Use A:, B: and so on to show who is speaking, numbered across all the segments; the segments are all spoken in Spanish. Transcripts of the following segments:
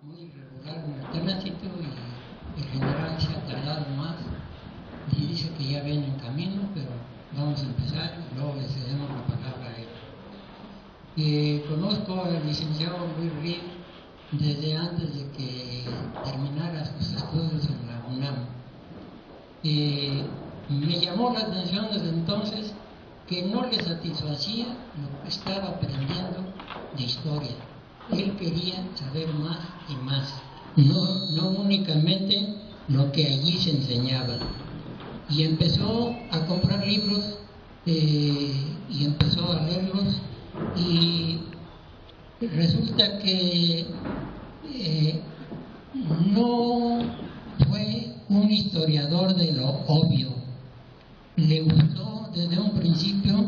A: muy irregular en el tránsito y el general se ha tardado más y dice que ya viene en camino, pero vamos a empezar y luego le cedemos la palabra a él. Conozco al licenciado Luis Reed desde antes de que terminara sus estudios en la UNAM. Me llamó la atención desde entonces que no le satisfacía lo que estaba aprendiendo de historia. Él quería saber más y más, no únicamente lo que allí se enseñaba. Y empezó a comprar libros y empezó a leerlos, y resulta que no fue un historiador de lo obvio. Le gustó desde un principio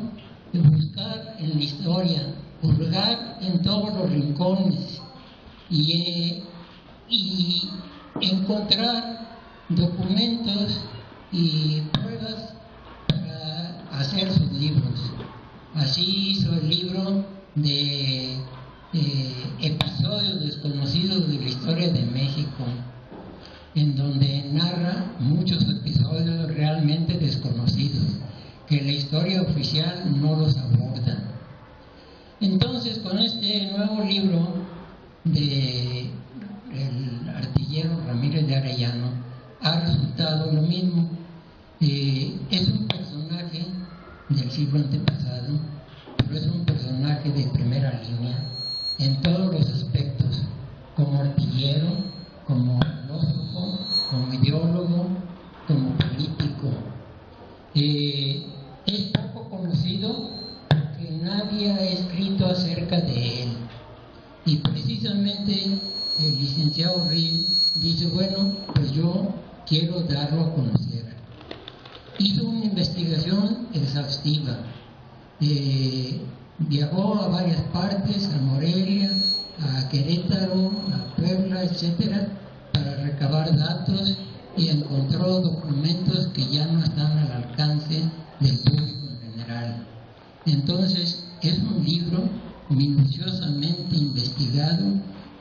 A: buscar en la historia, hurgar en todos los rincones y encontrar documentos y pruebas para hacer sus libros. Así hizo el libro de episodios desconocidos de la historia de México, en donde narra muchos episodios realmente desconocidos, que la historia oficial no los aborda. Entonces, con este nuevo libro de el artillero Ramírez de Arellano, ha resultado lo mismo. Es un personaje del siglo antepasado, pero es un personaje de primera línea en todos los aspectos, como artillero, como filósofo, como ideólogo, como político. Es poco conocido porque nadie ha escrito acerca de él, y precisamente el licenciado Reed dice, bueno, pues yo quiero darlo a conocer. Hizo una investigación exhaustiva, viajó a varias partes, a Morelia, a Querétaro, a Puebla, etcétera, para recabar datos, y encontró documentos que ya no están al alcance del público en general. Entonces, es un libro minuciosamente investigado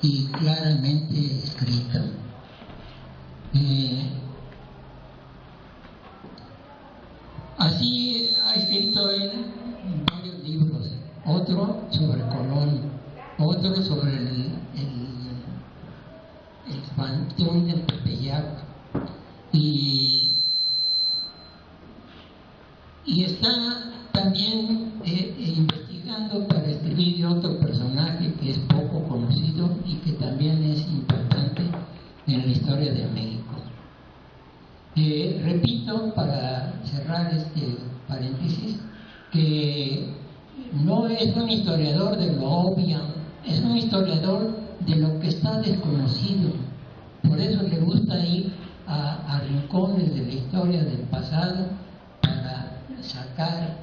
A: y claramente escrito. Así ha escrito él varios libros, otro sobre Colón, otro sobre el panteón del Tepeyac, y está también investigando para escribir otro personaje que es poco conocido y que también es importante en la historia de México. Repito, para cerrar este paréntesis, que no es un historiador de lo obvio, es un historiador de lo que está desconocido. Por eso le gusta ir a rincones de la historia del pasado para sacar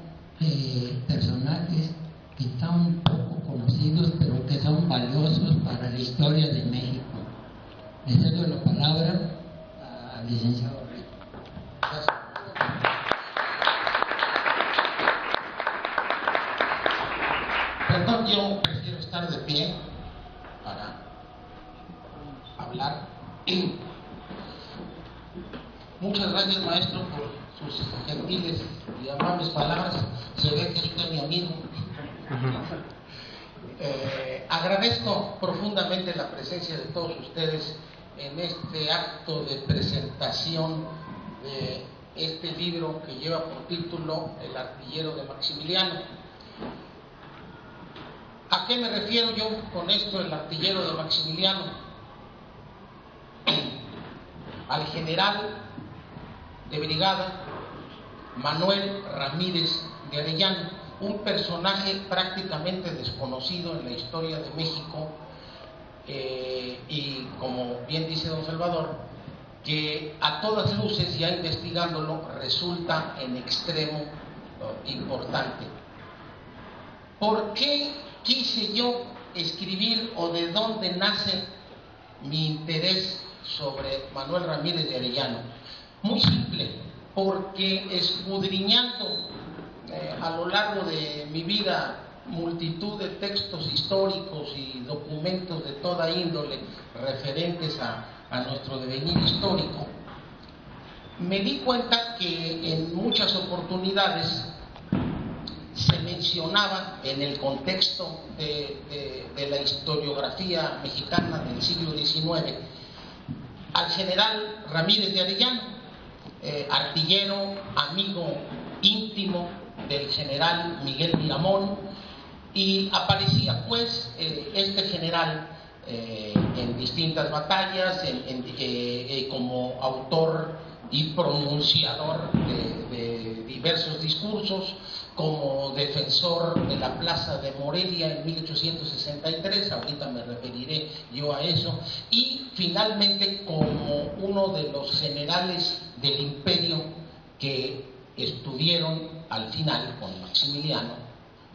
A: personajes que están poco conocidos, pero que son valiosos para la historia de México. Le cedo la palabra al licenciado Reed. Gracias.
B: Perdón, yo prefiero estar de pie para hablar. Muchas gracias, maestro, por sus gentiles y amables palabras. Se ve que es usted mi amigo. Agradezco profundamente la presencia de todos ustedes en este acto de presentación de este libro que lleva por título El artillero de Maximiliano. ¿A qué me refiero yo con esto, el artillero de Maximiliano? Al general de brigada Manuel Ramírez de Arellano, un personaje prácticamente desconocido en la historia de México, y como bien dice don Salvador, que a todas luces, ya investigándolo, resulta en extremo importante. ¿Por qué quise yo escribir, o de dónde nace mi interés sobre Manuel Ramírez de Arellano? Muy simple, porque escudriñando a lo largo de mi vida multitud de textos históricos y documentos de toda índole referentes a nuestro devenir histórico, me di cuenta que en muchas oportunidades se mencionaba en el contexto de la historiografía mexicana del siglo XIX al general Ramírez de Arellano, artillero, amigo íntimo del general Miguel Miramón, y aparecía pues este general en distintas batallas, como autor y pronunciador de diversos discursos, como defensor de la Plaza de Morelia en 1863, ahorita me referiré yo a eso, y finalmente como uno de los generales del imperio que estuvieron al final con Maximiliano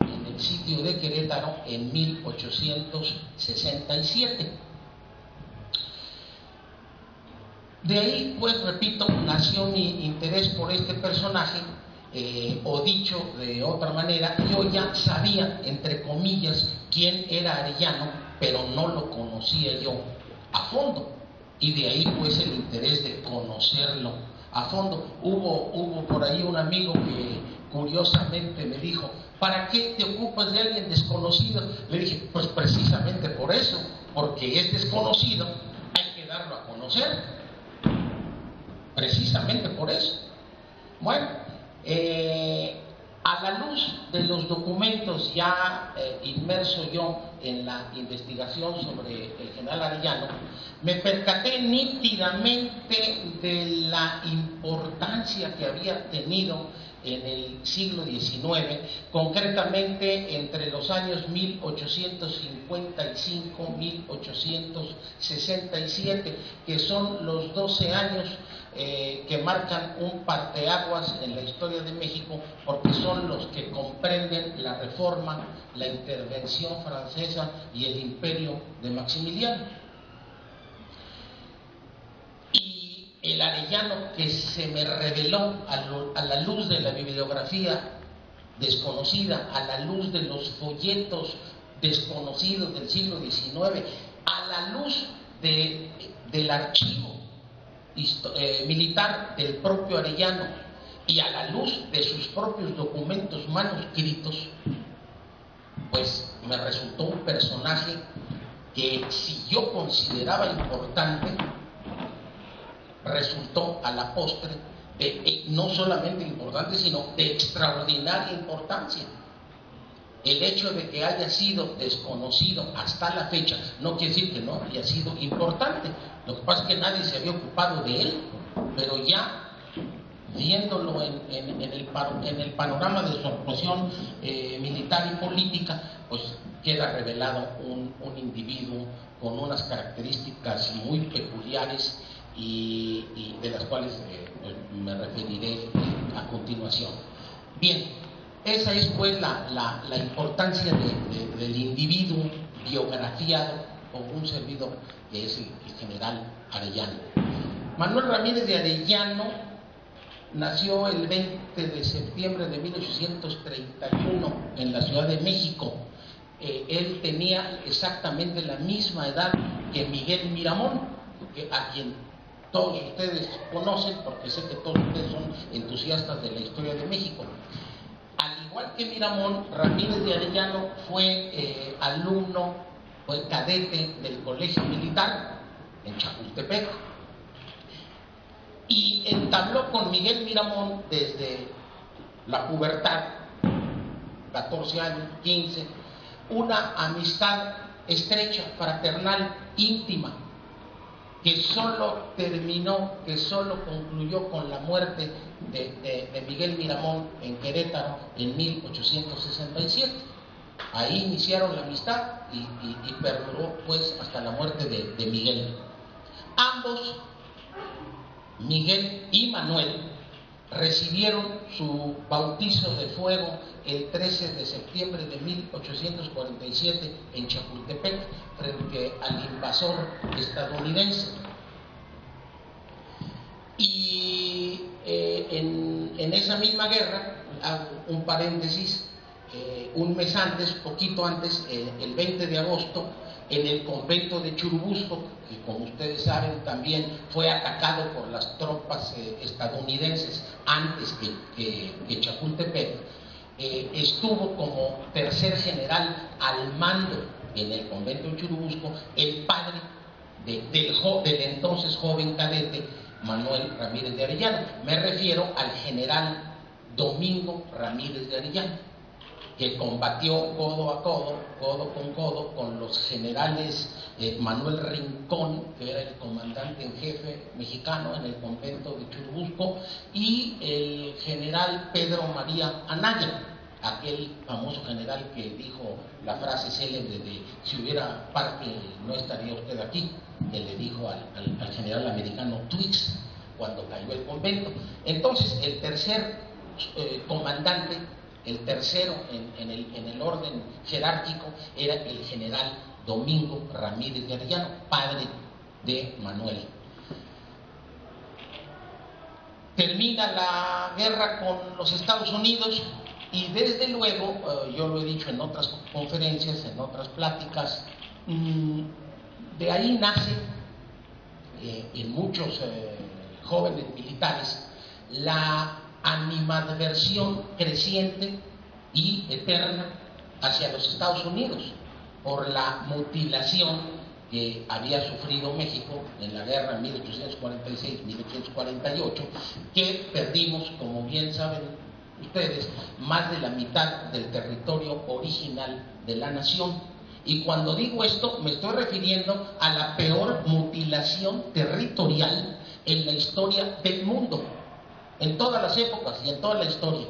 B: en el sitio de Querétaro en 1867. De ahí, pues, repito, nació mi interés por este personaje, o dicho de otra manera, yo ya sabía, entre comillas, quién era Arellano, pero no lo conocía yo a fondo, y de ahí, pues, el interés de conocerlo a fondo. Hubo por ahí un amigo que curiosamente me dijo: ¿para qué te ocupas de alguien desconocido? Le dije: pues precisamente por eso, porque es desconocido, hay que darlo a conocer. Precisamente por eso. Bueno, a la luz de los documentos, ya inmerso yo en la investigación sobre el general Arellano, me percaté nítidamente de la importancia que había tenido en el siglo XIX, concretamente entre los años 1855-1867, que son los 12 años que marcan un parteaguas en la historia de México, porque son los que comprenden la Reforma, la intervención francesa y el imperio de Maximiliano. Y el Arellano que se me reveló a la luz de la bibliografía desconocida, a la luz de los folletos desconocidos del siglo XIX, a la luz del archivo militar del propio Arellano y a la luz de sus propios documentos manuscritos, pues me resultó un personaje que, si yo consideraba importante, resultó a la postre no solamente importante, sino de extraordinaria importancia. El hecho de que haya sido desconocido hasta la fecha no quiere decir que no haya sido importante. Lo que pasa es que nadie se había ocupado de él, pero ya viéndolo en el panorama de su actuación militar y política, pues queda revelado un individuo con unas características muy peculiares y de las cuales pues, me referiré a continuación. Bien, esa es pues la importancia del individuo biografiado por un servidor, que es el general Arellano. Manuel Ramírez de Arellano nació el 20 de septiembre de 1831 en la Ciudad de México. Él tenía exactamente la misma edad que Miguel Miramón, a quien todos ustedes conocen, porque sé que todos ustedes son entusiastas de la historia de México. Al igual que Miramón, Ramírez de Arellano fue alumno, fue cadete del Colegio Militar en Chapultepec, y entabló con Miguel Miramón desde la pubertad, 14 años, 15, una amistad estrecha, fraternal, íntima, que solo concluyó con la muerte de Miguel Miramón en Querétaro en 1867. Ahí iniciaron la amistad y perduró pues hasta la muerte de Miguel. Ambos, Miguel y Manuel, recibieron su bautizo de fuego el 13 de septiembre de 1847 en Chapultepec, frente al invasor estadounidense. Y en esa misma guerra, hago un paréntesis, un mes antes, poquito antes, el 20 de agosto, en el convento de Churubusco, que como ustedes saben también fue atacado por las tropas estadounidenses antes que Chapultepec, estuvo como tercer general al mando en el convento de Churubusco el padre del entonces joven cadete Manuel Ramírez de Arellano. Me refiero al general Domingo Ramírez de Arellano, que combatió codo a codo, codo con los generales Manuel Rincón, que era el comandante en jefe mexicano en el convento de Churubusco, y el general Pedro María Anaya, aquel famoso general que dijo la frase célebre de "si hubiera parque no estaría usted aquí", que le dijo al general americano Twiggs cuando cayó el convento. Entonces, el tercer comandante, el tercero en el orden jerárquico, era el general Domingo Ramírez de Arellano, padre de Manuel. Termina la guerra con los Estados Unidos y desde luego, yo lo he dicho en otras conferencias, en otras pláticas, de ahí nace en muchos jóvenes militares la animadversión creciente y eterna hacia los Estados Unidos por la mutilación que había sufrido México en la guerra 1846-1848, que perdimos, como bien saben ustedes, más de la mitad del territorio original de la nación. Y cuando digo esto, me estoy refiriendo a la peor mutilación territorial en la historia del mundo, en todas las épocas y en toda la historia.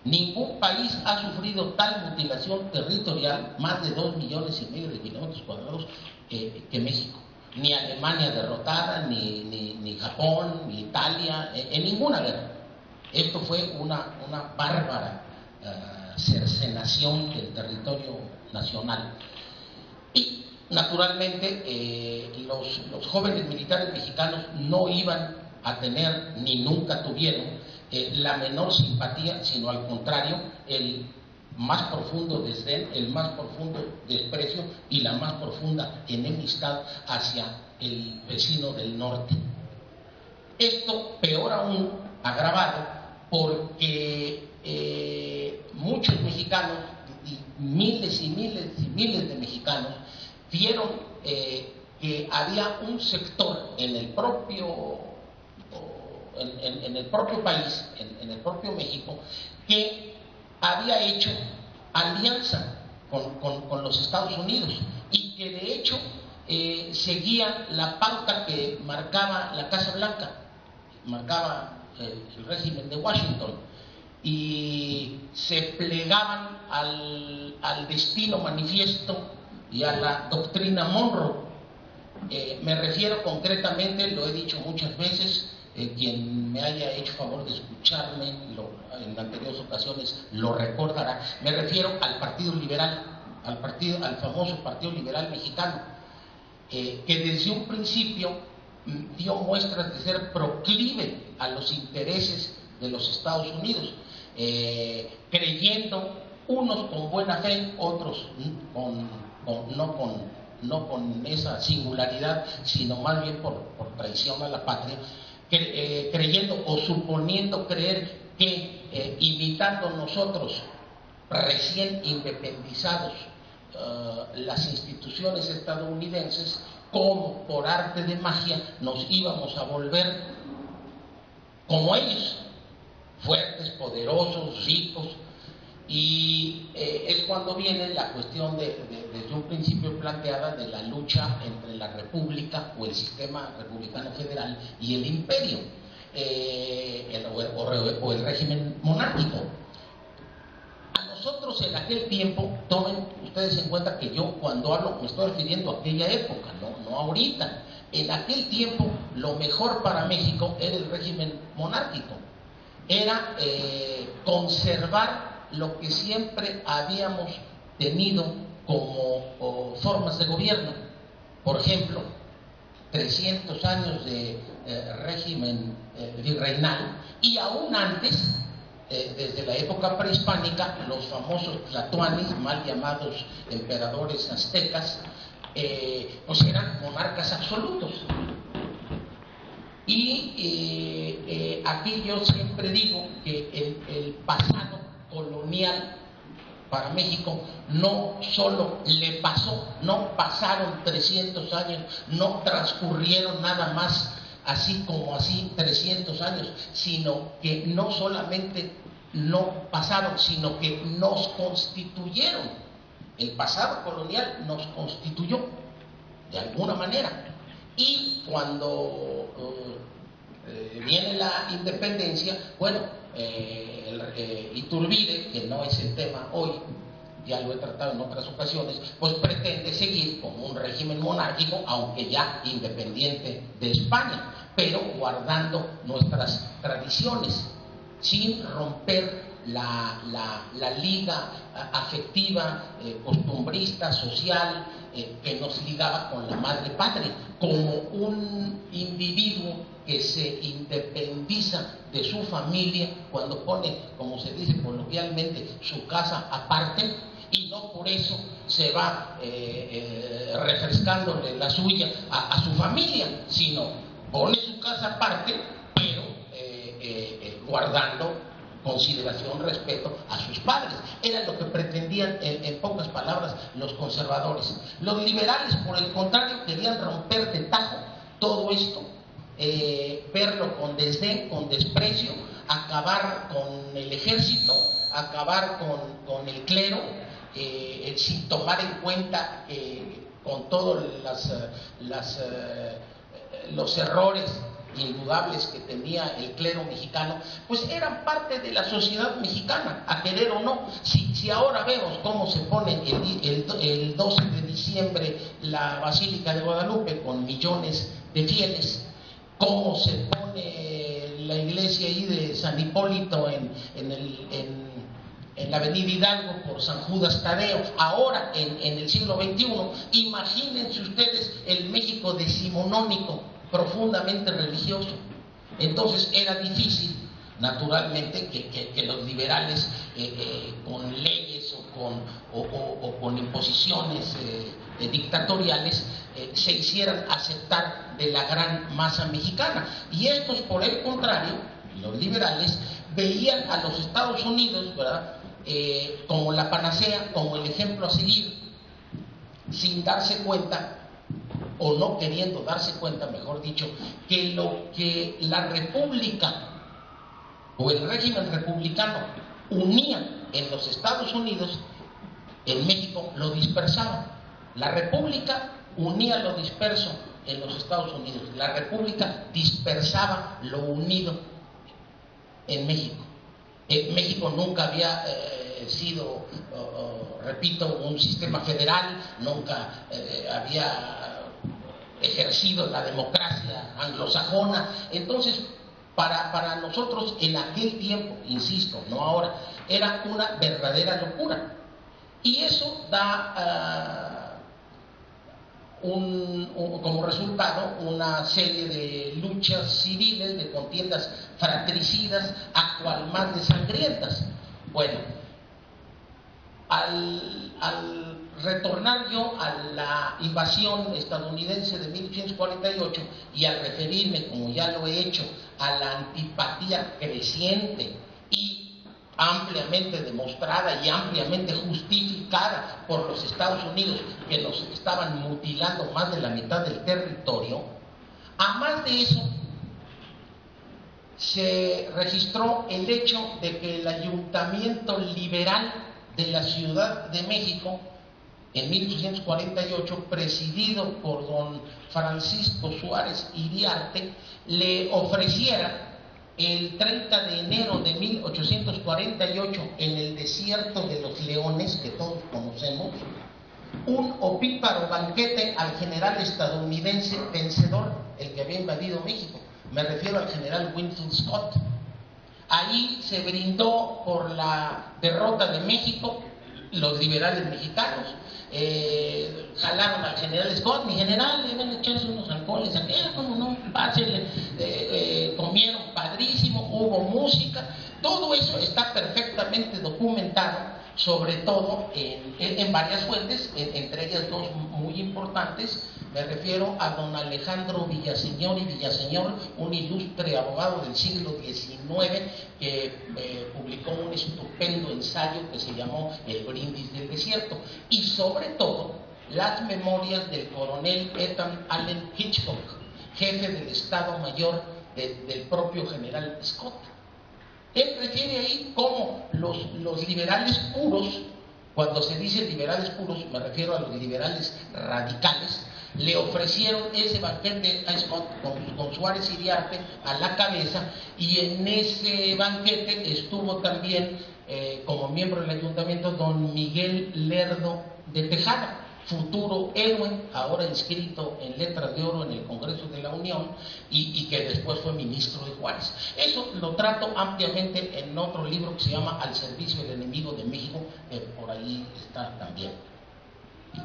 B: Ningún país ha sufrido tal mutilación territorial, más de 2,5 millones de kilómetros cuadrados, que México. Ni Alemania derrotada, ni Japón, ni Italia, en ninguna guerra. Esto fue una bárbara cercenación del territorio nacional. Y naturalmente los jóvenes militares mexicanos no iban a tener, ni nunca tuvieron, la menor simpatía, sino al contrario, el más profundo desdén, el más profundo desprecio y la más profunda enemistad hacia el vecino del norte. Esto, peor aún, agravado porque muchos mexicanos, y miles y miles y miles de mexicanos, vieron que había un sector en el propio país, en el propio México, que había hecho alianza con los Estados Unidos y que de hecho seguía la pauta que marcaba la Casa Blanca, marcaba el régimen de Washington, y se plegaban al destino manifiesto y a la doctrina Monroe. Me refiero concretamente, lo he dicho muchas veces, quien me haya hecho favor de escucharme en anteriores ocasiones lo recordará, me refiero al Partido Liberal, al famoso Partido Liberal Mexicano, que desde un principio dio muestras de ser proclive a los intereses de los Estados Unidos, creyendo, unos con buena fe, otros no con esa singularidad, sino más bien por traición a la patria, creyendo o suponiendo creer que imitando nosotros, recién independizados, las instituciones estadounidenses, como por arte de magia nos íbamos a volver como ellos, fuertes, poderosos, ricos. Y es cuando viene la cuestión desde un principio planteada de la lucha entre la república o el sistema republicano federal y el imperio, o el régimen monárquico. A nosotros en aquel tiempo, tomen ustedes en cuenta que yo cuando hablo me estoy refiriendo a aquella época, no ahorita. En aquel tiempo lo mejor para México era el régimen monárquico, era conservar lo que siempre habíamos tenido como formas de gobierno. Por ejemplo, 300 años de régimen virreinal, y aún antes desde la época prehispánica, los famosos tlatoanis, mal llamados emperadores aztecas, pues eran monarcas absolutos. Y aquí yo siempre digo que el pasado colonial para México no solo le pasó, no pasaron 300 años, no transcurrieron nada más así como así 300 años, sino que no solamente no pasaron, sino que nos constituyeron. El pasado colonial nos constituyó de alguna manera. Y cuando viene la independencia, bueno, Iturbide, que no es el tema hoy, ya lo he tratado en otras ocasiones, pues pretende seguir con un régimen monárquico, aunque ya independiente de España, pero guardando nuestras tradiciones, sin romper la liga afectiva, costumbrista, social, que nos ligaba con la madre patria, como un individuo que se independiza de su familia cuando pone, como se dice coloquialmente, su casa aparte, y no por eso se va refrescándole la suya a su familia, sino pone su casa aparte, pero guardando consideración, respeto a sus padres. Era lo que pretendían, en pocas palabras, los conservadores. Los liberales, por el contrario, querían romper de tajo todo esto, verlo con desdén, con desprecio, acabar con el ejército, acabar con el clero, sin tomar en cuenta con todos los errores indudables que tenía el clero mexicano, pues eran parte de la sociedad mexicana, a querer o no. Si ahora vemos cómo se pone el 12 de diciembre la Basílica de Guadalupe con millones de fieles, cómo se pone la iglesia ahí de San Hipólito en la avenida Hidalgo por San Judas Tadeo, ahora en el siglo XXI, imagínense ustedes el México decimonónico, profundamente religioso. Entonces era difícil, naturalmente, que los liberales con leyes o con imposiciones dictatoriales se hicieran aceptar de la gran masa mexicana. Y estos, por el contrario, los liberales, veían a los Estados Unidos, ¿verdad?, como la panacea, como el ejemplo a seguir, sin darse cuenta, o no queriendo darse cuenta, mejor dicho, que lo que la república o el régimen republicano unía en los Estados Unidos, en México lo dispersaba. La república unía lo disperso en los Estados Unidos, la república dispersaba lo unido en México. México nunca había sido, repito, un sistema federal, nunca había ejercido la democracia anglosajona. Entonces, para nosotros en aquel tiempo, insisto, no ahora, era una verdadera locura. Y eso da como resultado una serie de luchas civiles, de contiendas fratricidas, a cual más de sangrientas. Bueno, al retornar yo a la invasión estadounidense de 1848 y al referirme, como ya lo he hecho, a la antipatía creciente y ampliamente demostrada y ampliamente justificada por los Estados Unidos, que nos estaban mutilando más de la mitad del territorio, a más de eso se registró el hecho de que el ayuntamiento liberal de la Ciudad de México, en 1848, presidido por don Francisco Suárez Iriarte, le ofreciera el 30 de enero de 1848, en el desierto de los Leones, que todos conocemos, un opíparo banquete al general estadounidense vencedor, el que había invadido México. Me refiero al general Winfield Scott. Ahí se brindó por la derrota de México los liberales mexicanos. Jalaron al general Scott: mi general, le van a echarse unos alcoholes aquí, como no, pásele. Comieron padrísimo, hubo música, Todo eso está perfectamente documentado, sobre todo en varias fuentes, entre ellas dos muy importantes. Me refiero a don Alejandro Villaseñor y Villaseñor, un ilustre abogado del siglo XIX que publicó un estupendo ensayo que se llamó El brindis del desierto, y sobre todo las memorias del coronel Ethan Allen Hitchcock, jefe del Estado Mayor del propio general Scott. Él refiere ahí cómo los liberales puros, cuando se dice liberales puros, me refiero a los liberales radicales, le ofrecieron ese banquete a Scott con Suárez Iriarte a la cabeza, y en ese banquete estuvo también como miembro del ayuntamiento don Miguel Lerdo de Tejada, futuro héroe, ahora inscrito en letras de oro en el Congreso de la Unión y que después fue ministro de Juárez. Eso lo trato ampliamente en otro libro que se llama Al servicio del enemigo de México, que por ahí está también.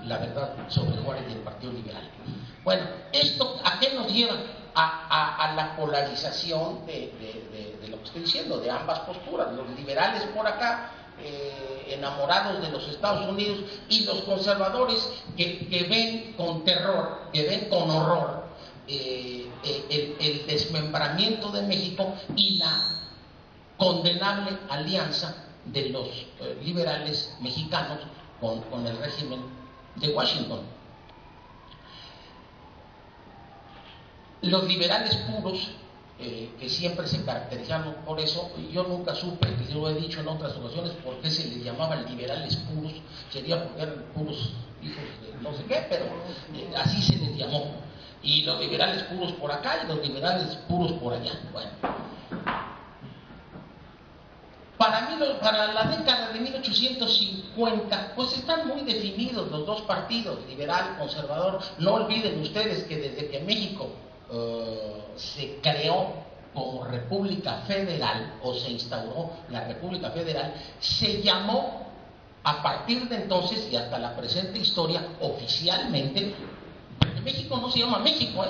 B: La verdad sobre Juárez y el Partido Liberal. Bueno, ¿esto a qué nos lleva? A la polarización de lo que estoy diciendo, de ambas posturas, los liberales por acá, enamorados de los Estados Unidos, y los conservadores que ven con terror, que ven con horror el desmembramiento de México y la condenable alianza de los liberales mexicanos con el régimen de Washington. Los liberales puros, que siempre se caracterizaron por eso, yo nunca supe, que lo he dicho en otras ocasiones, por qué se les llamaban liberales puros. Sería porque eran puros hijos de no sé qué, pero así se les llamó. Y los liberales puros por acá y los liberales puros por allá. Bueno, para la década de 1850, pues están muy definidos los dos partidos, liberal, conservador. No olviden ustedes que desde que México se creó como República Federal, o se instauró la República Federal, se llamó a partir de entonces y hasta la presente historia oficialmente, porque México no se llama México,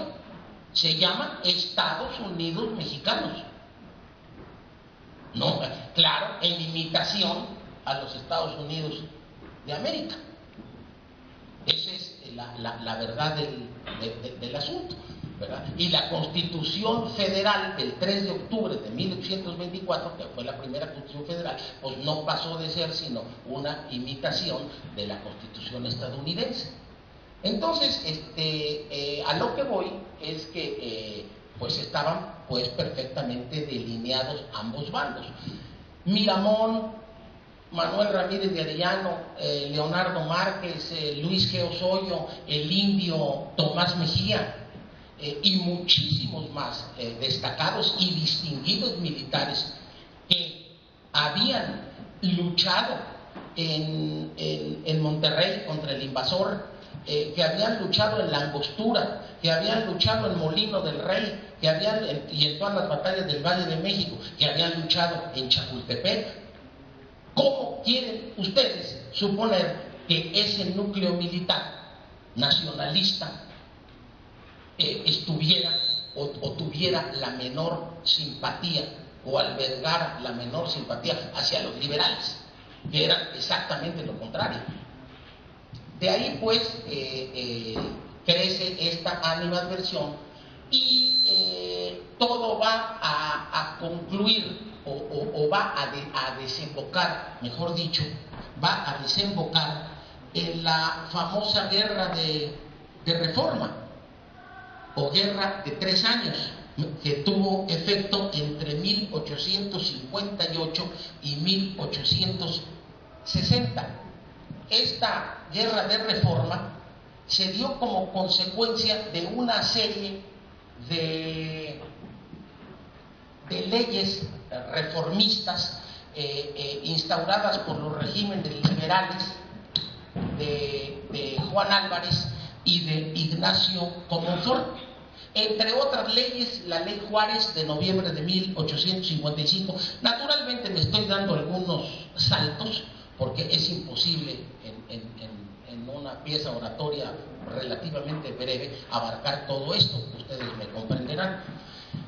B: se llama Estados Unidos Mexicanos. No, claro, en imitación a los Estados Unidos de América. Esa es la verdad del asunto, ¿verdad? Y la Constitución Federal del 3 de octubre de 1824, que fue la primera Constitución Federal, pues no pasó de ser sino una imitación de la Constitución estadounidense. Entonces, a lo que voy es que pues estaban pues perfectamente delineados ambos bandos. Miramón, Manuel Ramírez de Arellano, Leonardo Márquez, Luis G. Osorio, el indio Tomás Mejía, y muchísimos más destacados y distinguidos militares que habían luchado en Monterrey contra el invasor, que habían luchado en La Angostura, que habían luchado en Molino del Rey, que habían, y en todas las batallas del Valle de México, que habían luchado en Chapultepec. ¿Cómo quieren ustedes suponer que ese núcleo militar nacionalista estuviera o tuviera la menor simpatía o albergara la menor simpatía hacia los liberales, que eran exactamente lo contrario? De ahí pues crece esta animadversión y todo va a concluir o va a desembocar, mejor dicho, va a desembocar en la famosa guerra de Reforma, o guerra de 3 años, que tuvo efecto entre 1858 y 1860. Esta guerra de Reforma se dio como consecuencia de una serie de leyes reformistas instauradas por los regímenes liberales de Juan Álvarez y de Ignacio Comonfort. Entre otras leyes, la ley Juárez de noviembre de 1855. Naturalmente me estoy dando algunos saltos porque es imposible en una pieza oratoria relativamente breve abarcar todo esto, ustedes me comprenderán.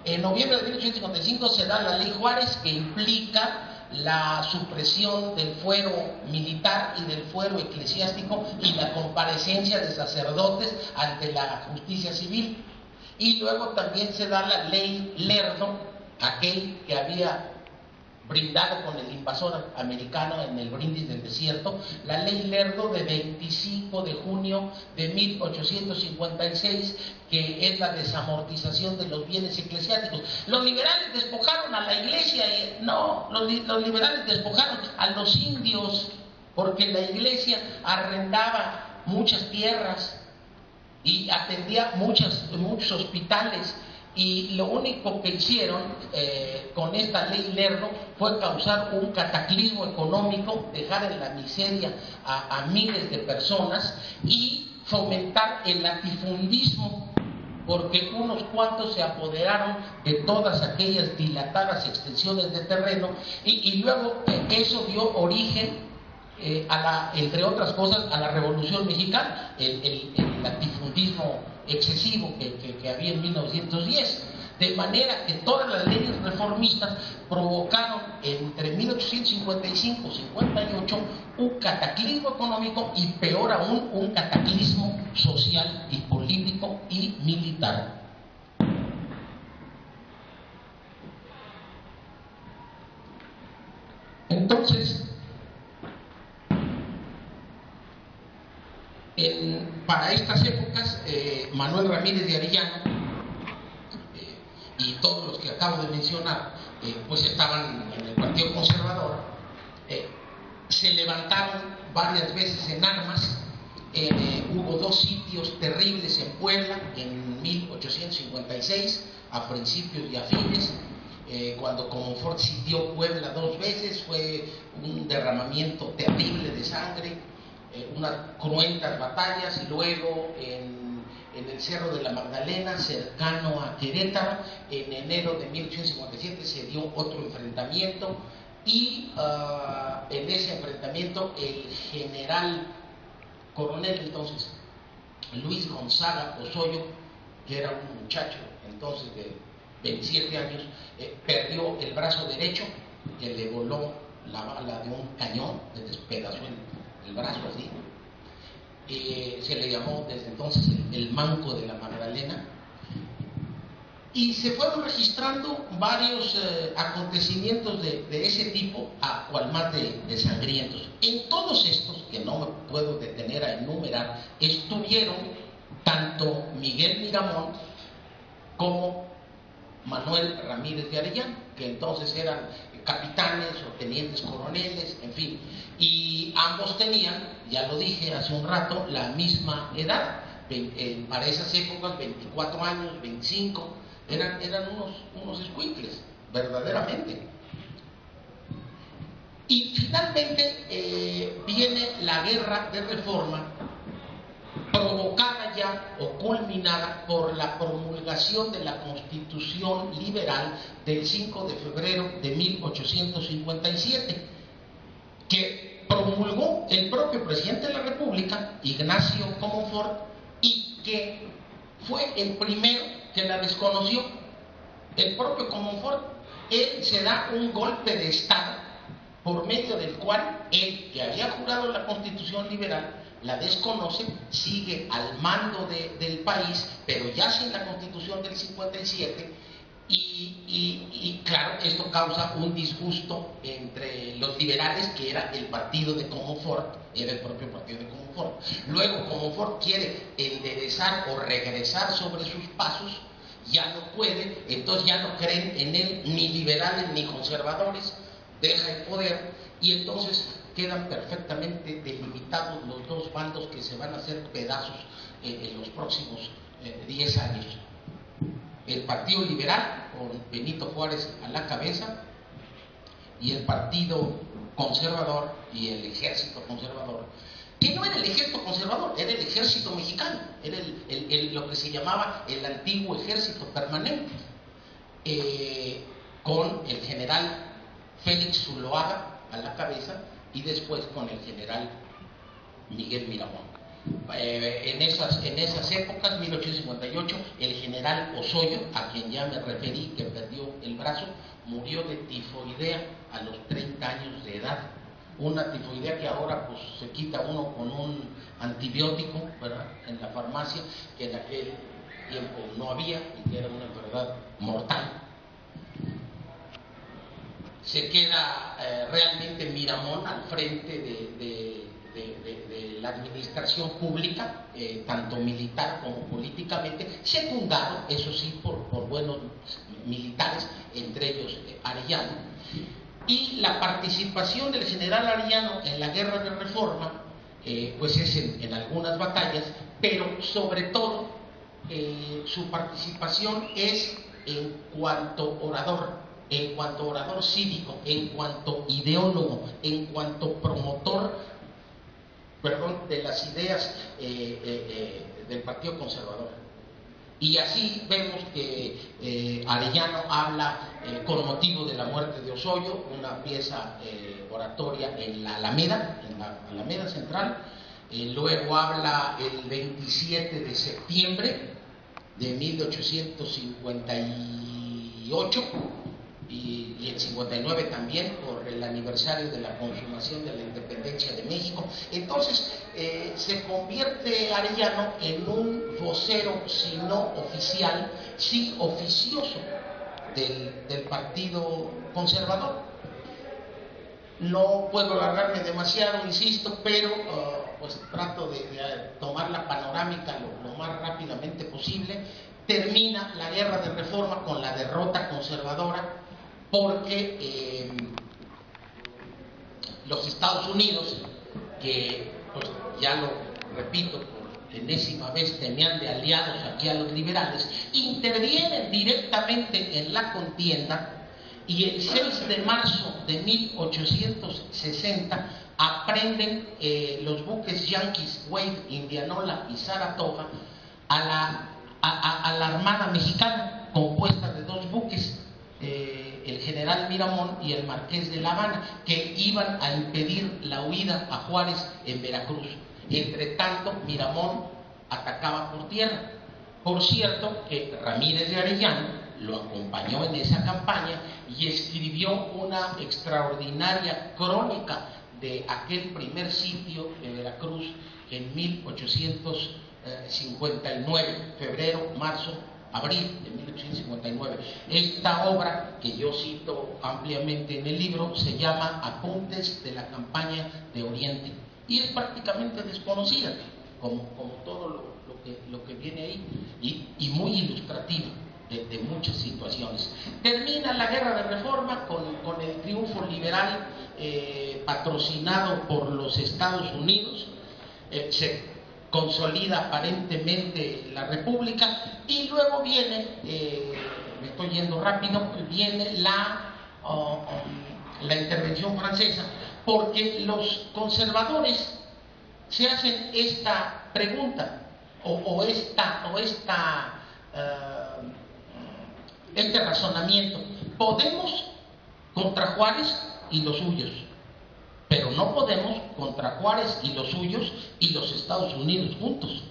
B: En noviembre de 1855 se da la Ley Juárez, que implica la supresión del fuero militar y del fuero eclesiástico y la comparecencia de sacerdotes ante la justicia civil. Y luego también se da la Ley Lerdo, aquel que había brindado con el invasor americano en el Brindis del Desierto, la Ley Lerdo de 25 de junio de 1856, que es la desamortización de los bienes eclesiásticos. Los liberales despojaron a la iglesia, los liberales despojaron a los indios, porque la iglesia arrendaba muchas tierras y atendía muchos hospitales. Y lo único que hicieron con esta ley Lerdo fue causar un cataclismo económico, dejar en la miseria a miles de personas y fomentar el latifundismo, porque unos cuantos se apoderaron de todas aquellas dilatadas extensiones de terreno y luego eso dio origen entre otras cosas, a la Revolución Mexicana, el latifundismo excesivo que había en 1910, de manera que todas las leyes reformistas provocaron entre 1855 y 58 un cataclismo económico y peor aún un cataclismo social y político y militar. Entonces, para estas épocas, Manuel Ramírez de Arellano y todos los que acabo de mencionar, pues estaban en el Partido Conservador, se levantaron varias veces en armas. Hubo dos sitios terribles en Puebla en 1856, a principios y a fines. Cuando Comonfort sitió Puebla dos veces, fue un derramamiento terrible de sangre, unas cruentas batallas, y luego en el Cerro de la Magdalena, cercano a Querétaro, en enero de 1857 se dio otro enfrentamiento, y en ese enfrentamiento el general coronel entonces Luis Gonzaga Osoyo, que era un muchacho entonces de 27 años, perdió el brazo derecho, que le voló la bala de un cañón, le despedazó el brazo así. Se le llamó desde entonces el Manco de la Magdalena, y se fueron registrando varios acontecimientos de ese tipo, a cual más de sangrientos. En todos estos, que no me puedo detener a enumerar, estuvieron tanto Miguel Miramón como Manuel Ramírez de Arellano, que entonces eran capitanes o tenientes coroneles, en fin, y ambos tenían, ya lo dije hace un rato, la misma edad, para esas épocas 24 años, 25, eran unos escuincles, verdaderamente. Y finalmente viene la guerra de reforma, provocada ya o culminada por la promulgación de la Constitución Liberal del 5 de febrero de 1857, que promulgó el propio presidente de la República, Ignacio Comonfort, y que fue el primero que la desconoció. El propio Comonfort, él se da un golpe de Estado por medio del cual él, que había jurado la Constitución Liberal, la desconoce, sigue al mando del país, pero ya sin la Constitución del 57, y claro, esto causa un disgusto entre los liberales, que era el partido de Comonfort, era el propio partido de Comonfort. Luego Comonfort quiere enderezar o regresar sobre sus pasos, ya no puede, entonces ya no creen en él ni liberales ni conservadores, deja el poder, y entonces quedan perfectamente delimitados los dos bandos que se van a hacer pedazos en los próximos 10 años. El Partido Liberal, con Benito Juárez a la cabeza, y el Partido Conservador y el Ejército Conservador, que no era el Ejército Conservador, era el Ejército Mexicano, era lo que se llamaba el Antiguo Ejército Permanente, con el general Félix Zuloaga a la cabeza, y después con el general Miguel Miramón. En esas épocas, 1858, el general Osoyo, a quien ya me referí, que perdió el brazo, murió de tifoidea a los 30 años de edad. Una tifoidea que ahora pues se quita uno con un antibiótico, ¿verdad?, en la farmacia, que en aquel tiempo no había y que era una enfermedad mortal. Se queda realmente Miramón al frente de la administración pública, tanto militar como políticamente, secundado, eso sí, por buenos militares, entre ellos Arellano. Y la participación del general Arellano en la guerra de reforma, pues es en algunas batallas, pero sobre todo su participación es en cuanto orador cívico, en cuanto ideólogo, en cuanto promotor, de las ideas del Partido Conservador. Y así vemos que Arellano habla con motivo de la muerte de Osoyo, una pieza oratoria en la Alameda Central. Luego habla el 27 de septiembre de 1858 y el 59 también, por el aniversario de la consumación de la independencia de México. Entonces se convierte Arellano en un vocero, si no oficial, sí oficioso del Partido Conservador. No puedo alargarme demasiado, insisto, pero pues trato de tomar la panorámica lo más rápidamente posible. Termina la guerra de reforma con la derrota conservadora, porque los Estados Unidos, que pues ya lo repito por enésima vez, tenían de aliados aquí a los liberales, intervienen directamente en la contienda. Y el 6 de marzo de 1860 aprenden los buques yanquis Wade, Indianola y Saratoga a la Armada Mexicana, compuesta de dos buques, el general Miramón y el Marqués de La Habana, que iban a impedir la huida a Juárez en Veracruz. Entre tanto, Miramón atacaba por tierra. Por cierto, que Ramírez de Arellano lo acompañó en esa campaña y escribió una extraordinaria crónica de aquel primer sitio de Veracruz en 1859, febrero, marzo, abril de 1859. Esta obra, que yo cito ampliamente en el libro, se llama Apuntes de la campaña de Oriente y es prácticamente desconocida, como todo lo que viene ahí, y muy ilustrativa de muchas situaciones. Termina la guerra de reforma con el triunfo liberal patrocinado por los Estados Unidos. Se consolida aparentemente la república y luego viene, me estoy yendo rápido, viene la intervención francesa, porque los conservadores se hacen esta pregunta este razonamiento: podemos contra Juárez y los suyos, pero no podemos contra Juárez y los suyos y los Estados Unidos juntos.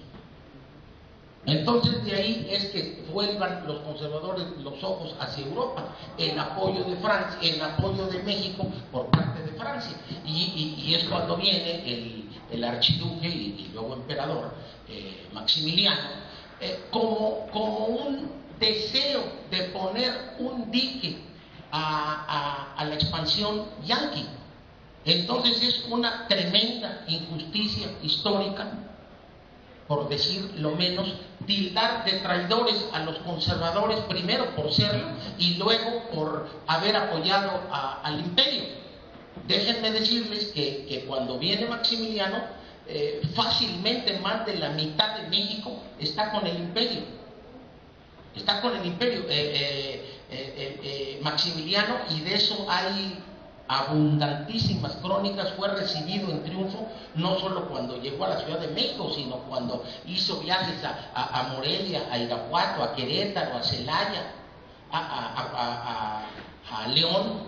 B: Entonces de ahí es que vuelvan los conservadores los ojos hacia Europa, en apoyo de Francia, en apoyo de México por parte de Francia, y es cuando viene el archiduque y luego emperador Maximiliano, como un deseo de poner un dique a la expansión yanqui. Entonces es una tremenda injusticia histórica, por decir lo menos, tildar de traidores a los conservadores, primero por serlo y luego por haber apoyado al imperio. Déjenme decirles que cuando viene Maximiliano, fácilmente más de la mitad de México está con el imperio. Está con el imperio Maximiliano, y de eso hay abundantísimas crónicas. Fue recibido en triunfo no solo cuando llegó a la Ciudad de México, sino cuando hizo viajes a Morelia, a Irapuato, a Querétaro, a Celaya, a León.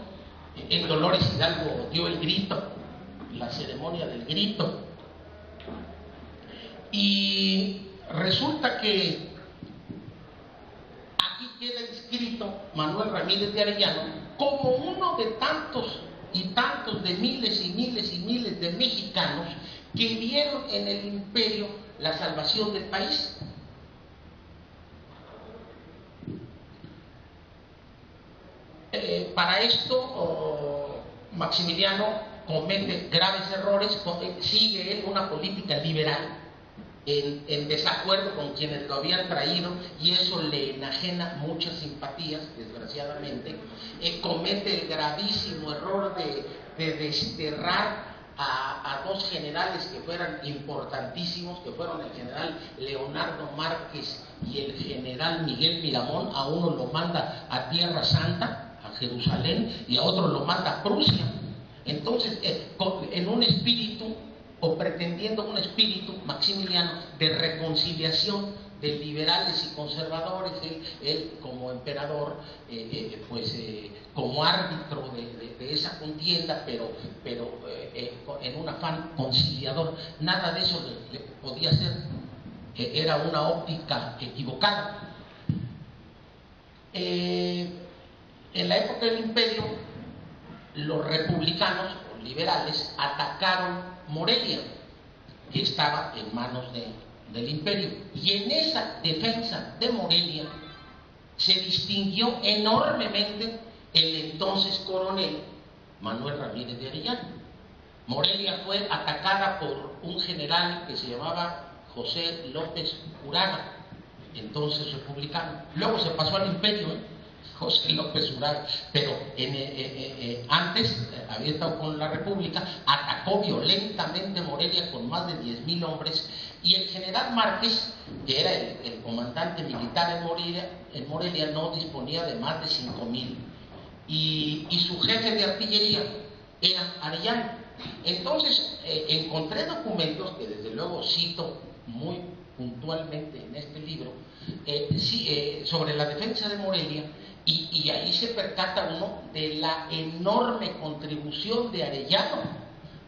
B: En Dolores Hidalgo dio el grito, la ceremonia del grito. Y resulta que aquí queda inscrito Manuel Ramírez de Arellano como uno de tantos y tantos de miles y miles y miles de mexicanos que vieron en el imperio la salvación del país. Para esto, Maximiliano comete graves errores, sigue él una política liberal en desacuerdo con quienes lo habían traído, y eso le enajena muchas simpatías, desgraciadamente. Comete el gravísimo error de desterrar a dos generales que fueran importantísimos, que fueron el general Leonardo Márquez y el general Miguel Miramón. A uno lo manda a Tierra Santa, a Jerusalén, y a otro lo manda a Prusia. Entonces, en un espíritu, o pretendiendo un espíritu Maximiliano de reconciliación de liberales y conservadores, él como emperador, como árbitro de esa contienda, pero en un afán conciliador. Nada de eso le podía ser, era una óptica equivocada. En la época del imperio, los republicanos o liberales atacaron Morelia, que estaba en manos del imperio, y en esa defensa de Morelia se distinguió enormemente el entonces coronel Manuel Ramírez de Arellano. Morelia fue atacada por un general que se llamaba José López Uraga, entonces republicano. Luego se pasó al imperio, José López Uraga, pero antes había estado con la República. Atacó violentamente Morelia con más de 10,000 hombres, y el general Márquez, que era el comandante militar en Morelia, no disponía de más de 5,000, y su jefe de artillería era Arellano. Entonces encontré documentos que desde luego cito muy puntualmente en este libro, sobre la defensa de Morelia, y ahí se percata uno de la enorme contribución de Arellano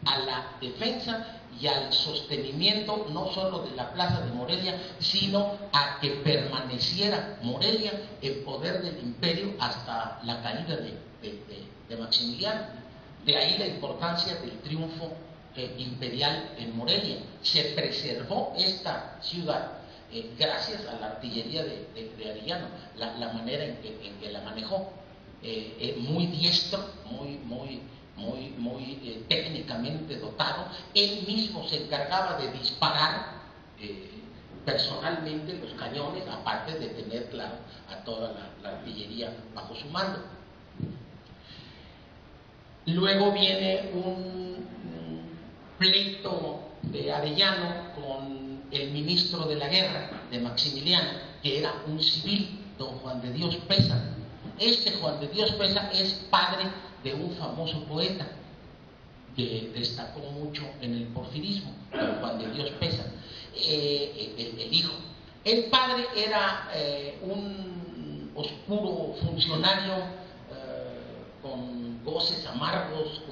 B: a la defensa y al sostenimiento no solo de la plaza de Morelia, sino a que permaneciera Morelia en poder del imperio hasta la caída de Maximiliano. De ahí la importancia del triunfo imperial en Morelia. Se preservó esta ciudad gracias a la artillería de Arellano, la manera en que la manejó, muy diestro, muy técnicamente dotado. Él mismo se encargaba de disparar personalmente los cañones, aparte de tener, claro, a toda la artillería bajo su mando. Luego viene un pleito de Arellano con el ministro de la guerra de Maximiliano, que era un civil, don Juan de Dios Peza. Este Juan de Dios Peza es padre de un famoso poeta que destacó mucho en el porfirismo, don Juan de Dios Peza, el hijo. El padre era un oscuro funcionario con goces amargos,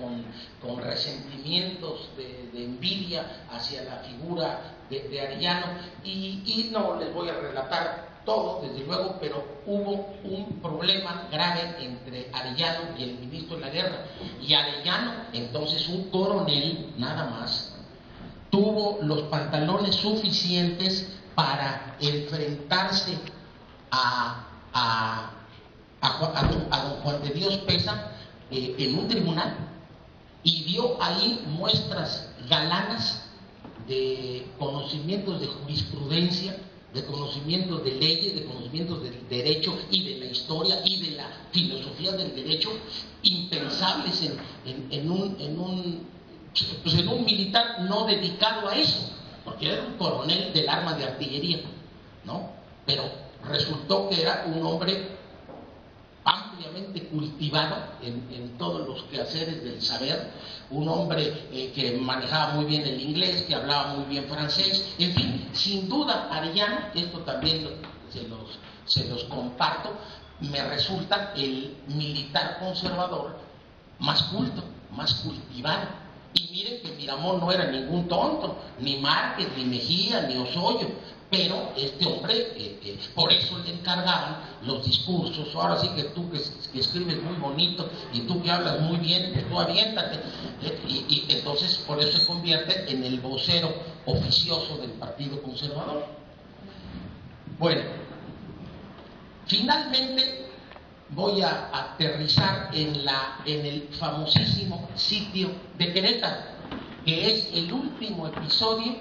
B: con resentimientos de envidia hacia la figura de Arellano, y no les voy a relatar todo, desde luego, pero hubo un problema grave entre Arellano y el ministro de la guerra, y Arellano, entonces un coronel nada más, tuvo los pantalones suficientes para enfrentarse a don Juan de Dios Peza en un tribunal, y dio ahí muestras galanas de conocimientos de jurisprudencia, de conocimientos de leyes, de conocimientos del derecho y de la historia y de la filosofía del derecho, impensables en un militar no dedicado a eso, porque era un coronel del arma de artillería, ¿no? Pero resultó que era un hombre ampliamente cultivado en todos los quehaceres del saber, un hombre que manejaba muy bien el inglés, que hablaba muy bien francés, en fin, sin duda Arellano, esto también se los comparto, me resulta el militar conservador más culto, más cultivado, Y miren que Miramón no era ningún tonto, ni Márquez, ni Mejía, ni Osorio, pero este hombre, por eso le encargaban los discursos. Ahora sí que tú que escribes muy bonito y tú que hablas muy bien, que tú aviéntate. Y entonces por eso se convierte en el vocero oficioso del Partido Conservador. Bueno, finalmente voy a aterrizar en el famosísimo sitio de Querétaro, que es el último episodio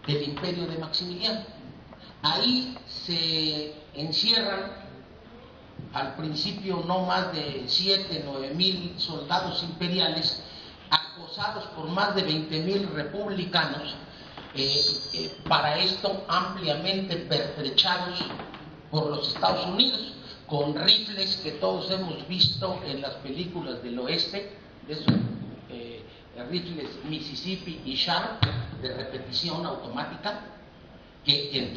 B: del imperio de Maximiliano. Ahí se encierran al principio no más de 7-9 mil soldados imperiales, acosados por más de 20.000 republicanos, para esto ampliamente pertrechados por los Estados Unidos, con rifles que todos hemos visto en las películas del oeste, de esos rifles Mississippi y Sharp de repetición automática que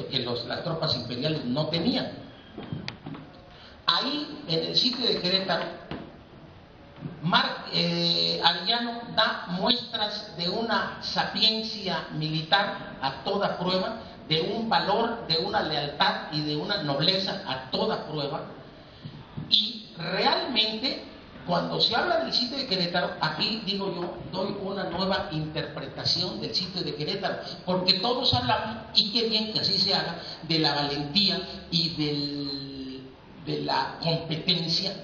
B: las tropas imperiales no tenían. Ahí, en el sitio de Querétaro, Arellano da muestras de una sapiencia militar a toda prueba, de un valor, de una lealtad y de una nobleza a toda prueba. Y realmente, cuando se habla del sitio de Querétaro, aquí digo yo, doy una nueva interpretación del sitio de Querétaro, porque todos hablan, y qué bien que así se haga, de la valentía y de la competencia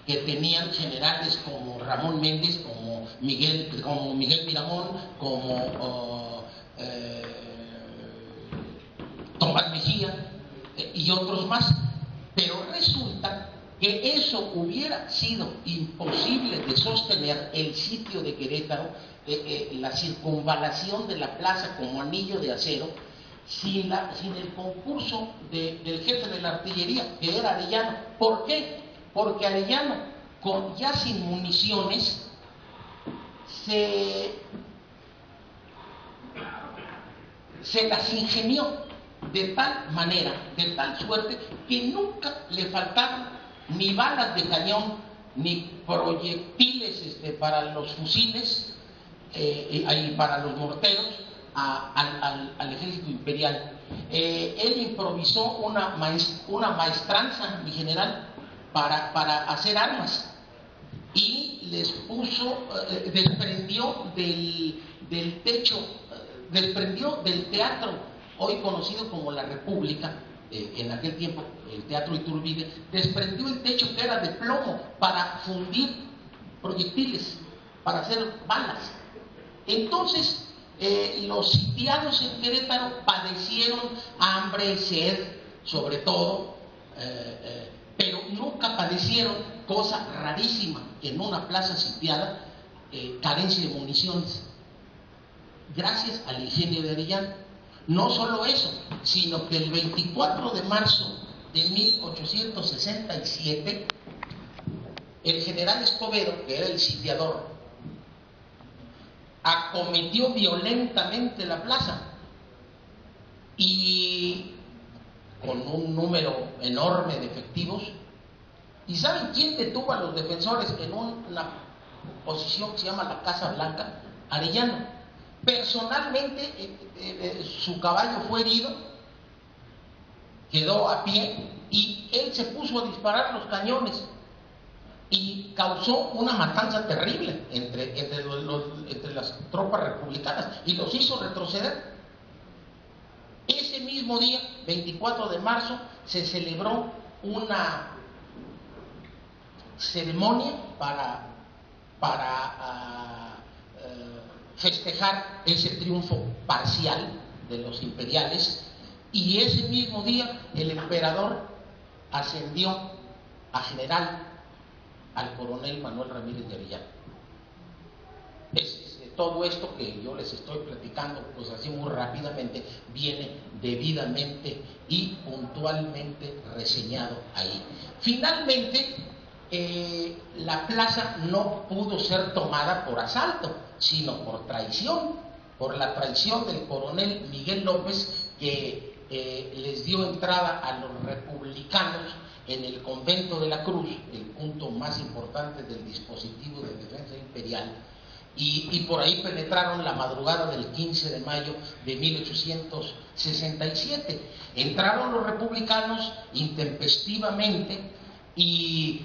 B: que tenían generales como Ramón Méndez, como Miguel Miramón, como Tomás Mejía y otros más. Pero resulta que eso hubiera sido imposible de sostener, el sitio de Querétaro, la circunvalación de la plaza como anillo de acero, sin el concurso del jefe de la artillería, que era Arellano. ¿Por qué? Porque Arellano, ya sin municiones, se las ingenió de tal manera, de tal suerte, que nunca le faltaron ni balas de cañón, ni proyectiles para los fusiles y para los morteros al ejército imperial. Él improvisó una maestranza, mi general, para hacer armas, y les puso, desprendió del techo, desprendió del teatro hoy conocido como la República, en aquel tiempo el Teatro Iturbide, desprendió el techo que era de plomo para fundir proyectiles, para hacer balas. Entonces los sitiados en Querétaro padecieron hambre, sed, sobre todo, pero nunca padecieron, cosa rarísima en una plaza sitiada, carencia de municiones, gracias al ingenio de Arellano. No solo eso, sino que el 24 de marzo de 1867, el general Escobedo, que era el sitiador, acometió violentamente la plaza, y con un número enorme de efectivos. ¿Y saben quién detuvo a los defensores en una posición que se llama la Casa Blanca? Arellano. Personalmente, su caballo fue herido, quedó a pie, y él se puso a disparar los cañones y causó una matanza terrible entre las tropas republicanas, y los hizo retroceder. Ese mismo día, 24 de marzo, se celebró una ceremonia para festejar ese triunfo parcial de los imperiales, y ese mismo día el emperador ascendió a general al coronel Manuel Ramírez de Arellano. Todo esto que yo les estoy platicando, pues así muy rápidamente, viene debidamente y puntualmente reseñado ahí. Finalmente, la plaza no pudo ser tomada por asalto, sino por traición, por la traición del coronel Miguel López, que les dio entrada a los republicanos en el convento de la Cruz, el punto más importante del dispositivo de defensa imperial, y por ahí penetraron la madrugada del 15 de mayo de 1867. Entraron los republicanos intempestivamente y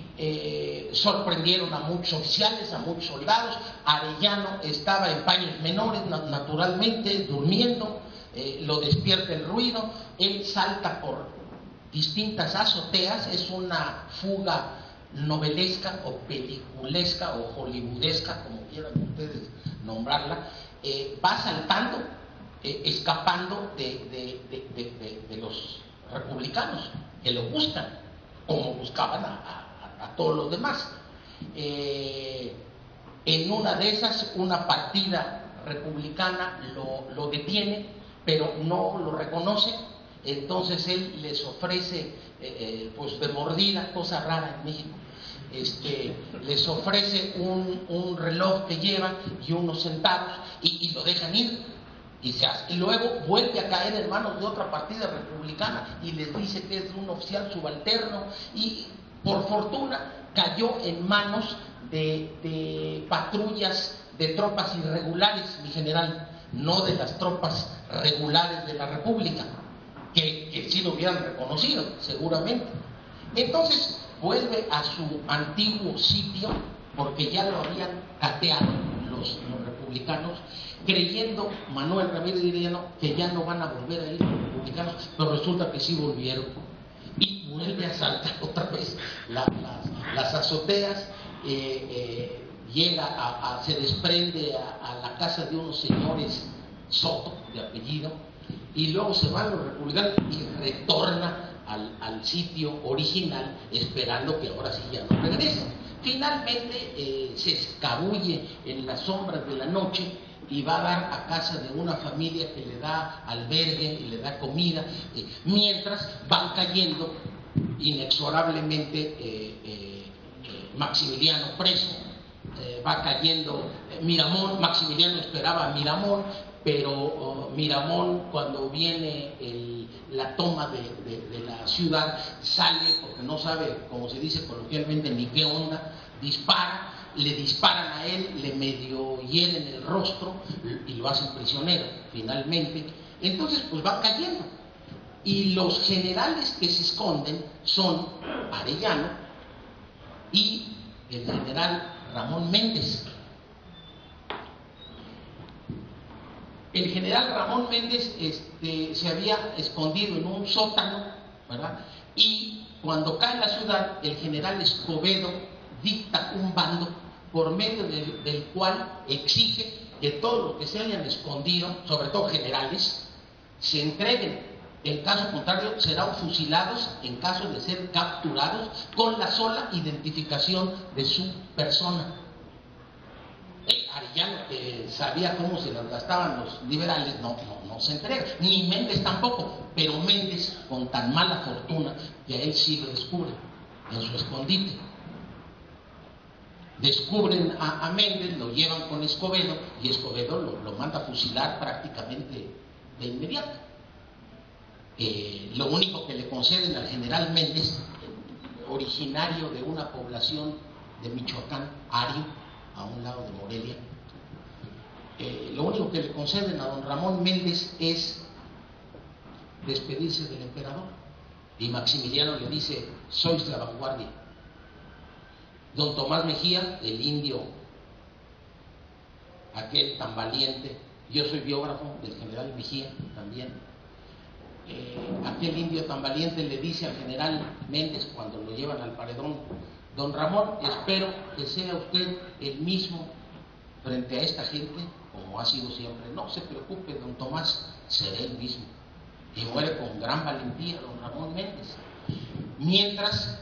B: sorprendieron a muchos oficiales, a muchos soldados. Arellano estaba en paños menores, naturalmente, durmiendo, lo despierta el ruido, él salta por distintas azoteas, es una fuga novelesca o peliculesca o hollywoodesca, como quieran ustedes nombrarla, va saltando, escapando de los republicanos que lo buscan, como buscaban a todos los demás. En una de esas, una partida republicana lo detiene, pero no lo reconoce. Entonces él les ofrece, pues de mordida, cosa rara en México, les ofrece un reloj que llevan y unos centavos y lo dejan ir. Y luego vuelve a caer en manos de otra partida republicana y les dice que es un oficial subalterno, y por fortuna cayó en manos de patrullas de tropas irregulares, mi general, no de las tropas regulares de la República, que sí lo hubieran reconocido, seguramente. Entonces vuelve a su antiguo sitio, porque ya lo habían cateado los republicanos, creyendo Manuel Ramírez de Arellano que ya no van a volver a ir los republicanos, pero resulta que sí volvieron. Y vuelve a saltar otra vez las azoteas, se desprende a la casa de unos señores Soto, de apellido, y luego se van los republicanos y retorna al sitio original, esperando que ahora sí ya no regrese. Finalmente se escabulle en las sombras de la noche y va a dar a casa de una familia que le da albergue y le da comida, mientras van cayendo inexorablemente Maximiliano preso, va cayendo Miramón. Maximiliano esperaba a Miramón, pero Miramón, cuando viene la toma de la ciudad, sale porque no sabe, como se dice coloquialmente, ni qué onda, dispara, le disparan a él, le medio hieren el rostro y lo hacen prisionero finalmente. Entonces pues va cayendo, y los generales que se esconden son Arellano y el general Ramón Méndez. El general Ramón Méndez se había escondido en un sótano, ¿verdad? Y cuando cae la ciudad, el general Escobedo dicta un bando por medio del cual exige que todos los que se hayan escondido, sobre todo generales, se entreguen. En caso contrario, serán fusilados en caso de ser capturados con la sola identificación de su persona. Arellano, que sabía cómo se las gastaban los liberales, no se entrega, ni Méndez tampoco, pero Méndez, con tan mala fortuna, que a él sí lo descubre en su escondite. Descubren a Méndez, lo llevan con Escobedo, y Escobedo lo manda a fusilar prácticamente de inmediato. Lo único que le conceden al general Méndez, originario de una población de Michoacán, Ario, a un lado de Morelia, lo único que le conceden a don Ramón Méndez es despedirse del emperador, y Maximiliano le dice: sois la vanguardia. Don Tomás Mejía, el indio aquel tan valiente, yo soy biógrafo del general Mejía también, aquel indio tan valiente le dice al general Méndez cuando lo llevan al paredón: don Ramón, espero que sea usted el mismo frente a esta gente como ha sido siempre. No se preocupe, don Tomás, seré el mismo. Y muere con gran valentía don Ramón Méndez. Mientras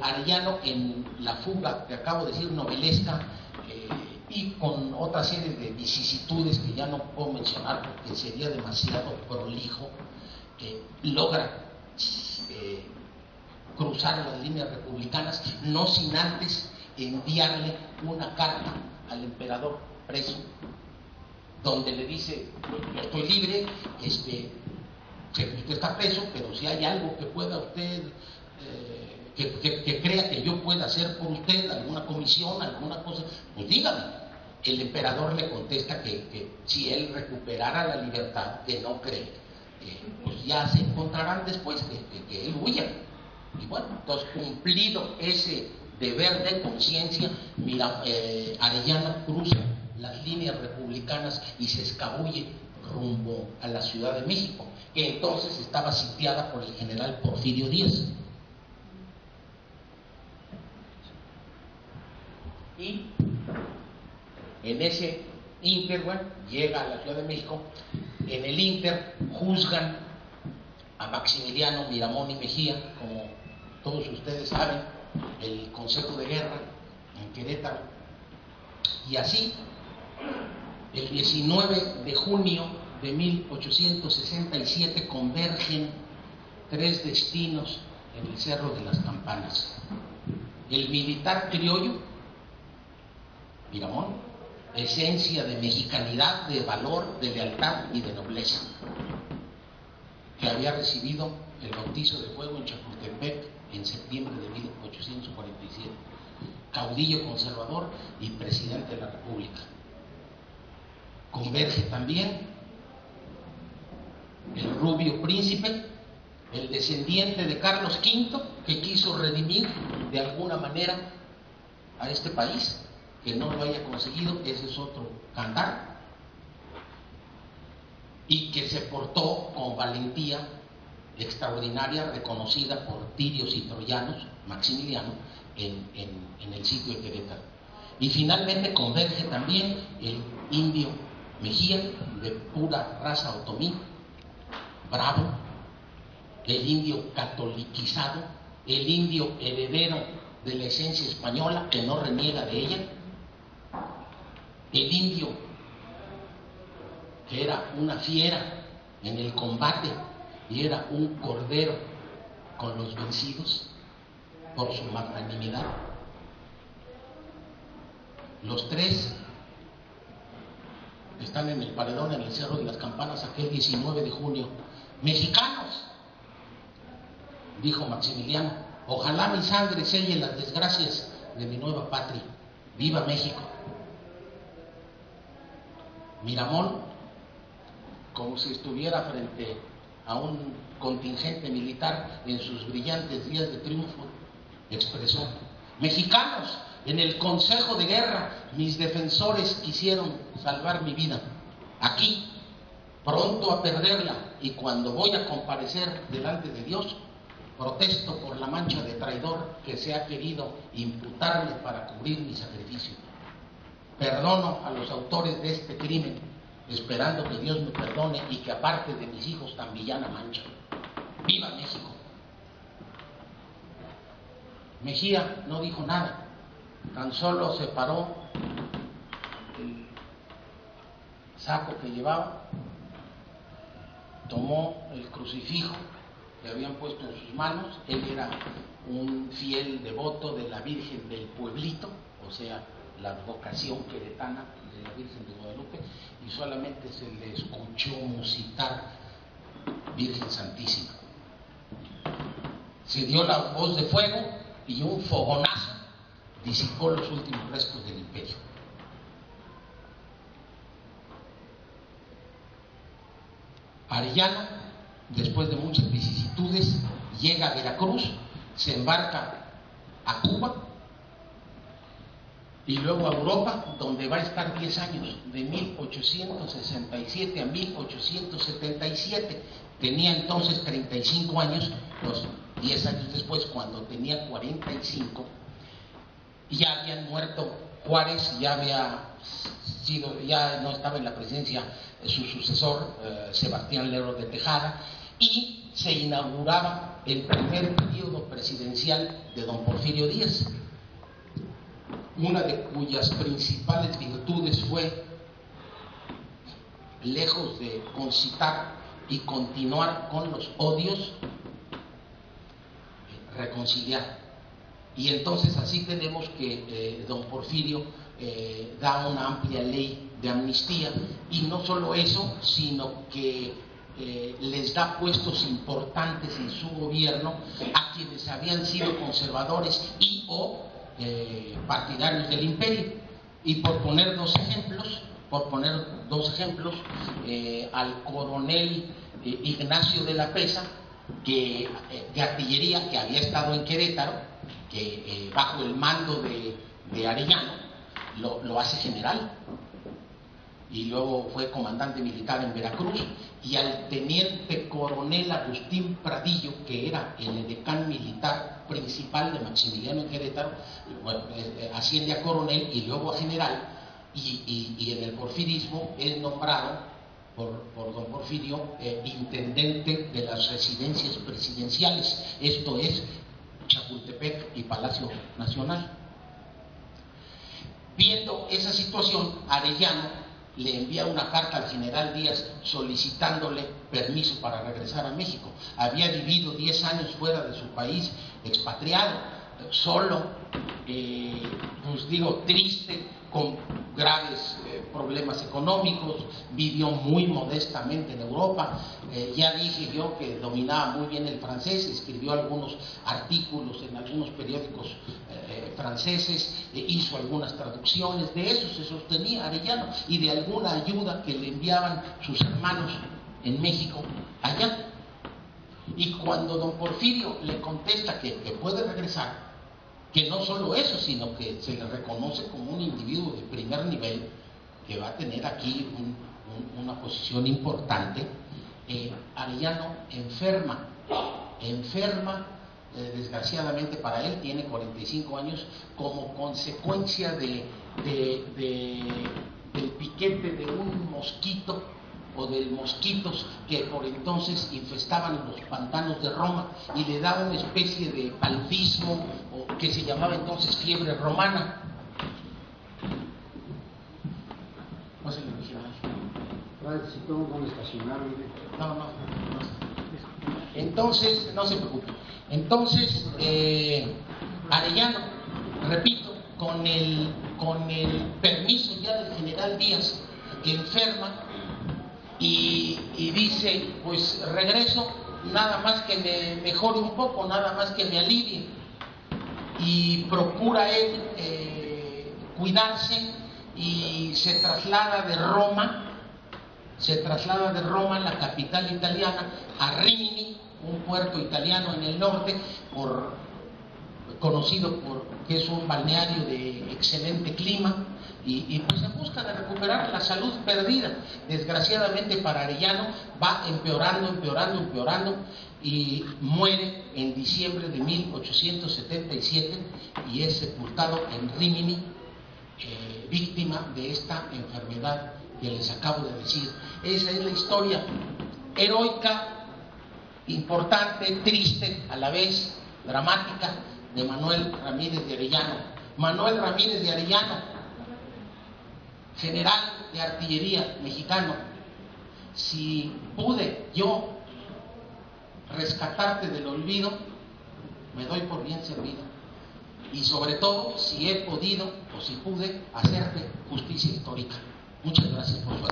B: Arellano, en la fuga que acabo de decir, novelesca, y con otra serie de vicisitudes que ya no puedo mencionar porque sería demasiado prolijo, logra cruzar las líneas republicanas, no sin antes enviarle una carta al emperador preso, donde le dice: yo estoy libre, sé que usted está preso, pero si hay algo que pueda usted, que crea que yo pueda hacer por usted, alguna comisión, alguna cosa, pues dígame. el emperador le contesta que si él recuperara la libertad, que no cree, que pues ya se encontrarán después, que él huya. Y bueno, entonces cumplido ese deber de conciencia, Arellano cruza las líneas republicanas y se escabulle rumbo a la Ciudad de México, que entonces estaba sitiada por el general Porfirio Díaz. Y en ese ínter, bueno, llega a la Ciudad de México. En el ínter juzgan a Maximiliano, Miramón y Mejía, como todos ustedes saben, el Consejo de Guerra en Querétaro. Y así, el 19 de junio de 1867 convergen tres destinos en el Cerro de las Campanas. El militar criollo, Miramón, esencia de mexicanidad, de valor, de lealtad y de nobleza, que había recibido el bautizo de fuego en Chapultepec en septiembre de 1847, caudillo conservador y presidente de la República. Converge también el rubio príncipe, el descendiente de Carlos V, que quiso redimir de alguna manera a este país, que no lo haya conseguido, ese es otro cantar, y que se portó con valentía extraordinaria, reconocida por tirios y troyanos, Maximiliano, en el sitio de Querétaro. Y finalmente converge también el indio Mejía, de pura raza otomí, bravo, el indio catolicizado, el indio heredero de la esencia española, que no reniega de ella, el indio que era una fiera en el combate y era un cordero con los vencidos por su magnanimidad. Los tres están en el paredón, en el Cerro de las Campanas, aquel 19 de junio. Mexicanos, dijo Maximiliano, ojalá mi sangre selle las desgracias de mi nueva patria. ¡Viva México! Miramón, como si estuviera frente a un contingente militar en sus brillantes días de triunfo, expresó: mexicanos, en el Consejo de Guerra mis defensores quisieron salvar mi vida. Aquí, pronto a perderla, y cuando voy a comparecer delante de Dios, protesto por la mancha de traidor que se ha querido imputarme para cubrir mi sacrificio. Perdono a los autores de este crimen, esperando que Dios me perdone y que aparte de mis hijos tan villana mancha. ¡Viva México! Mejía no dijo nada, tan solo separó el saco que llevaba, tomó el crucifijo que habían puesto en sus manos. Él era un fiel devoto de la Virgen del Pueblito, o sea, la advocación queretana de la Virgen de Guadalupe, y solamente se le escuchó musitar Virgen Santísima. Se dio la voz de fuego y un fogonazo disipó los últimos restos del imperio. Arellano, después de muchas vicisitudes, llega a Veracruz, se embarca a Cuba y luego a Europa, donde va a estar 10 años, de 1867 a 1877. Tenía entonces 35 años, los 10 años después, cuando tenía 45, ya habían muerto Juárez, ya no estaba en la presidencia su sucesor, Sebastián Lerdo de Tejada, y se inauguraba el primer periodo presidencial de don Porfirio Díaz, una de cuyas principales virtudes fue, lejos de concitar y continuar con los odios, reconciliar. Y entonces así tenemos que don Porfirio da una amplia ley de amnistía, y no solo eso, sino que les da puestos importantes en su gobierno a quienes habían sido conservadores y o partidarios del imperio. Y por poner dos ejemplos, al coronel Ignacio de la Pesa, de artillería, que había estado en Querétaro, que bajo el mando de Arellano, lo hace general, y luego fue comandante militar en Veracruz, y al teniente coronel Agustín Pradillo, que era el edecán militar principal de Maximiliano en Querétaro, bueno, asciende a coronel y luego a general, y en el porfirismo es nombrado por don Porfirio intendente de las residencias presidenciales, esto es Chapultepec y Palacio Nacional. Viendo esa situación, Arellano le envía una carta al general Díaz solicitándole permiso para regresar a México. Había vivido 10 años fuera de su país, expatriado, solo, pues digo, triste, con graves problemas económicos, vivió muy modestamente en Europa. Ya dije yo que dominaba muy bien el francés, escribió algunos artículos en algunos periódicos franceses, hizo algunas traducciones, de eso se sostenía Arellano y de alguna ayuda que le enviaban sus hermanos en México allá. Y cuando don Porfirio le contesta que puede regresar, que no solo eso, sino que se le reconoce como un individuo de primer nivel, que va a tener aquí una posición importante, Arellano enferma, desgraciadamente para él, tiene 45 años, como consecuencia del piquete de un mosquito o de mosquitos que por entonces infestaban los pantanos de Roma, y le daba una especie de paludismo, o que se llamaba entonces fiebre romana. No se le original.
C: ¿Dónde estacionaron?
B: No. Entonces, no se preocupe. Entonces, Arellano, repito, con el permiso ya del general Díaz, enferma, y dice, pues regreso, nada más que me mejore un poco, nada más que me alivie, y procura él cuidarse, y se traslada de Roma, la capital italiana, a Rimini, un puerto italiano en el norte, conocido por que es un balneario de excelente clima, y pues en busca de recuperar la salud perdida. Desgraciadamente para Arellano va empeorando, y muere en diciembre de 1877 y es sepultado en Rimini, víctima de esta enfermedad que les acabo de decir. Esa es la historia heroica, importante, triste, a la vez dramática, de Manuel Ramírez de Arellano. Manuel Ramírez de Arellano, general de artillería mexicano, si pude yo rescatarte del olvido, me doy por bien servido. Y sobre todo, si he podido o si pude hacerte justicia histórica. Muchas gracias por su atención.